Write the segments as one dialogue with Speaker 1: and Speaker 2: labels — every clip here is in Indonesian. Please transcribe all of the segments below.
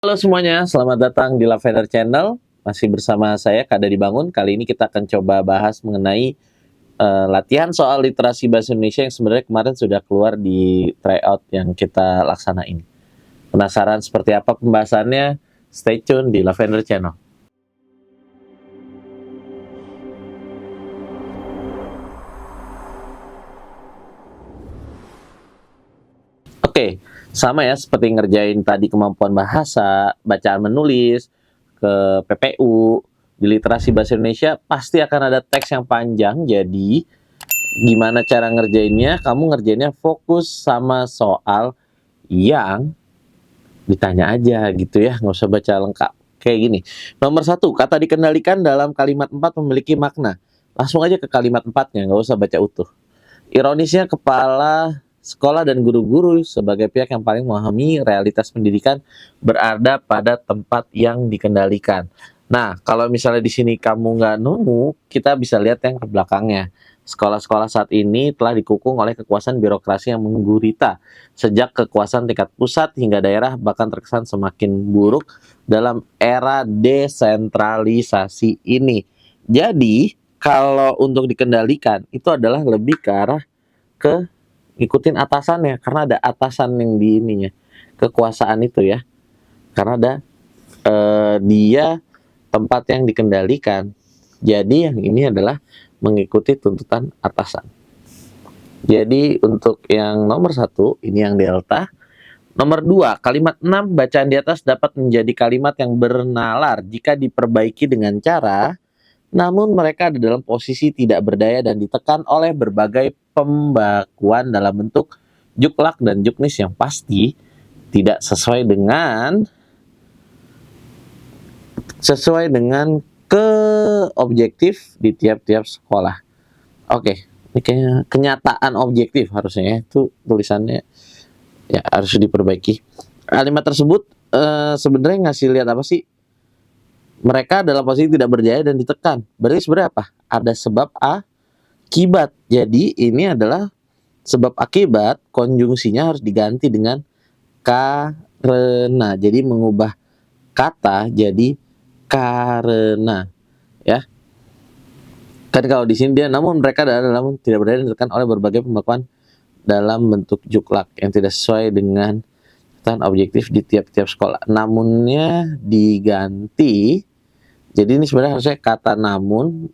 Speaker 1: Halo semuanya, selamat datang di Lavender Channel. Masih bersama saya Kak Dadi Bangun. Kali ini kita akan coba bahas mengenai latihan soal literasi bahasa Indonesia yang sebenarnya kemarin sudah keluar di tryout yang kita laksanain. Penasaran seperti apa pembahasannya? Stay tune di Lavender Channel. Oke, sama ya seperti ngerjain tadi kemampuan bahasa, bacaan menulis, ke PPU, di literasi bahasa Indonesia pasti akan ada teks yang panjang. Jadi gimana cara ngerjainnya? Kamu ngerjainnya fokus sama soal yang ditanya aja gitu ya, nggak usah baca lengkap. Kayak gini, nomor 1, kata dikendalikan dalam kalimat 4 memiliki makna. Langsung aja ke kalimat 4-nya, nggak usah baca utuh. Ironisnya kepala sekolah dan guru-guru sebagai pihak yang paling memahami realitas pendidikan berada pada tempat yang dikendalikan. Nah, kalau misalnya di sini kamu nggak nemu, kita bisa lihat yang ke belakangnya. Sekolah-sekolah saat ini telah dikukung oleh kekuasaan birokrasi yang menggurita. Sejak kekuasaan tingkat pusat hingga daerah bahkan terkesan semakin buruk dalam era desentralisasi ini. Jadi, kalau untuk dikendalikan, itu adalah lebih ke arah ke ngikutin atasannya, karena ada atasan yang di ininya, kekuasaan itu ya. Karena ada dia tempat yang dikendalikan. Jadi yang ini adalah mengikuti tuntutan atasan. Jadi untuk yang nomor 1, ini yang delta. Nomor 2, kalimat 6 bacaan di atas dapat menjadi kalimat yang bernalar jika diperbaiki dengan cara, namun mereka ada dalam posisi tidak berdaya dan ditekan oleh berbagai pembakuan dalam bentuk juklak dan juknis yang pasti tidak sesuai dengan ke objektif di tiap-tiap sekolah. Oke, ini kayaknya kenyataan objektif harusnya ya, itu tulisannya ya harus diperbaiki. Kalimat tersebut sebenarnya ngasih lihat apa sih? Mereka dalam posisi tidak berdaya dan ditekan. Berarti sebenarnya apa? Ada sebab akibat. Jadi ini adalah sebab akibat, konjungsinya harus diganti dengan karena. Jadi mengubah kata jadi karena, ya. Kan kalau di sini dia namun mereka dalam tidak berdaya dan ditekan oleh berbagai pembakuan dalam bentuk juklak yang tidak sesuai dengan ketentuan objektif di tiap-tiap sekolah. Namunnya diganti. Jadi ini sebenarnya harusnya kata namun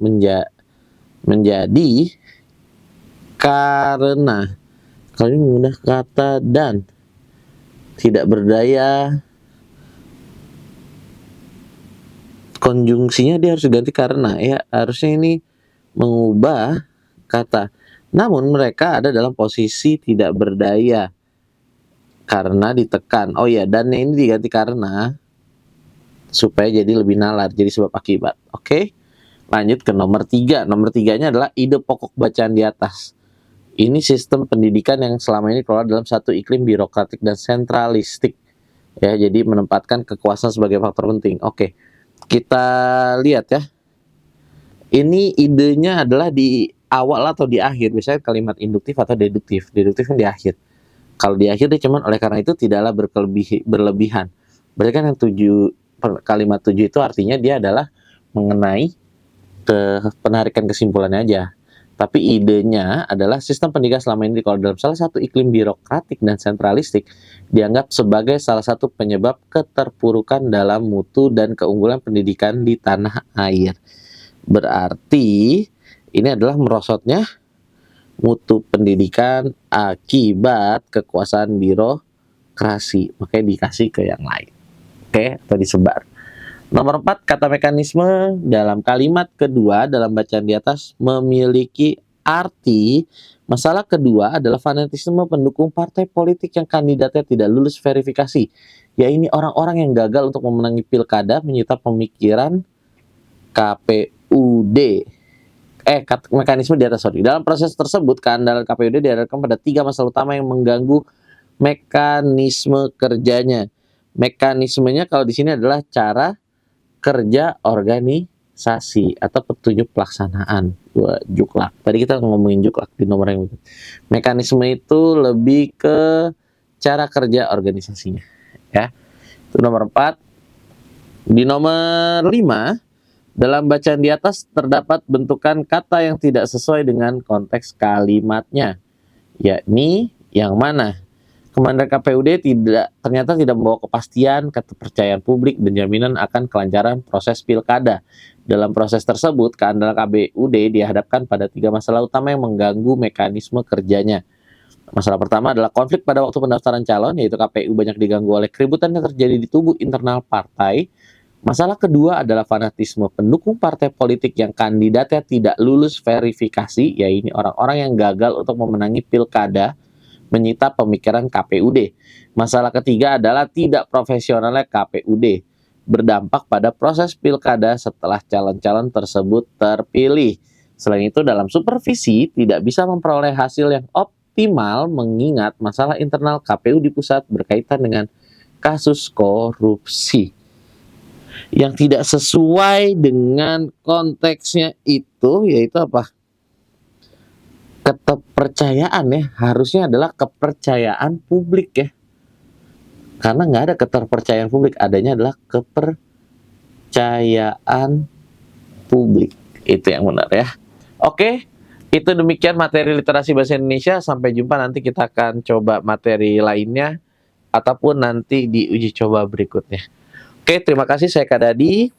Speaker 1: menjadi karena. Kalau ini menggunakan kata dan, tidak berdaya, konjungsinya dia harus diganti karena ya, harusnya ini mengubah kata. Namun mereka ada dalam posisi tidak berdaya karena ditekan. Oh ya, dan ini diganti karena supaya jadi lebih nalar, jadi sebab akibat. Oke, lanjut ke nomor 3. Nomor 3-nya adalah ide pokok bacaan di atas. Ini sistem pendidikan yang selama ini keluar dalam satu iklim birokratik dan sentralistik. Ya, jadi menempatkan kekuasaan sebagai faktor penting. Oke, kita lihat ya. Ini idenya adalah di awal atau di akhir. Misalnya kalimat induktif atau deduktif. Deduktif kan di akhir. Kalau di akhir dia cuman oleh karena itu tidaklah berlebihan. Berarti kan yang kalimat 7 itu artinya dia adalah mengenai penarikan kesimpulannya aja. Tapi idenya adalah sistem pendidikan selama ini kalau dalam salah satu iklim birokratik dan sentralistik dianggap sebagai salah satu penyebab keterpurukan dalam mutu dan keunggulan pendidikan di tanah air. Berarti ini adalah merosotnya mutu pendidikan akibat kekuasaan birokrasi. Makanya dikasih ke yang lain. Oke, atau disebar. Nomor 4, kata mekanisme dalam kalimat kedua dalam bacaan di atas memiliki arti. Masalah kedua adalah fanatisme pendukung partai politik yang kandidatnya tidak lulus verifikasi. Ya, ini orang-orang yang gagal untuk memenangi pilkada menyita pemikiran KPUD. Mekanisme di atas, sorry. Dalam proses tersebut, keandalan KPUD diadakan pada 3 masalah utama yang mengganggu mekanisme kerjanya. Mekanismenya kalau di sini adalah cara kerja organisasi atau petunjuk pelaksanaan. Juklak. Tadi kita ngomongin juklak di nomor yang itu. Mekanisme itu lebih ke cara kerja organisasinya, ya. Itu nomor 4. Di nomor 5, dalam bacaan di atas terdapat bentukan kata yang tidak sesuai dengan konteks kalimatnya, yakni yang mana? Kementerian KPUD ternyata tidak membawa kepastian, kepercayaan publik, dan jaminan akan kelancaran proses pilkada. Dalam proses tersebut, keandalan KPUD dihadapkan pada 3 masalah utama yang mengganggu mekanisme kerjanya. Masalah pertama adalah konflik pada waktu pendaftaran calon, yaitu KPU banyak diganggu oleh keributan yang terjadi di tubuh internal partai. Masalah kedua adalah fanatisme pendukung partai politik yang kandidatnya tidak lulus verifikasi, yaitu orang-orang yang gagal untuk memenangi pilkada, menyita pemikiran KPUD. Masalah ketiga adalah tidak profesionalnya KPUD, berdampak pada proses pilkada setelah calon-calon tersebut terpilih. Selain itu, dalam supervisi tidak bisa memperoleh hasil yang optimal mengingat masalah internal KPU di pusat berkaitan dengan kasus korupsi yang tidak sesuai dengan konteksnya itu, yaitu apa? Keterpercayaan ya, harusnya adalah kepercayaan publik ya. Karena nggak ada keterpercayaan publik, adanya adalah kepercayaan publik. Itu yang benar ya. Oke, itu demikian materi literasi bahasa Indonesia. Sampai jumpa, nanti kita akan coba materi lainnya ataupun nanti di uji coba berikutnya. Oke, terima kasih, saya Kak Dadi.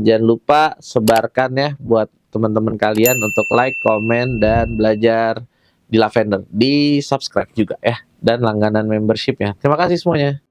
Speaker 1: Jangan lupa sebarkan ya buat teman-teman kalian untuk like, komen, dan belajar di Lavender. Di subscribe juga ya, dan langganan membership ya. Terima kasih semuanya.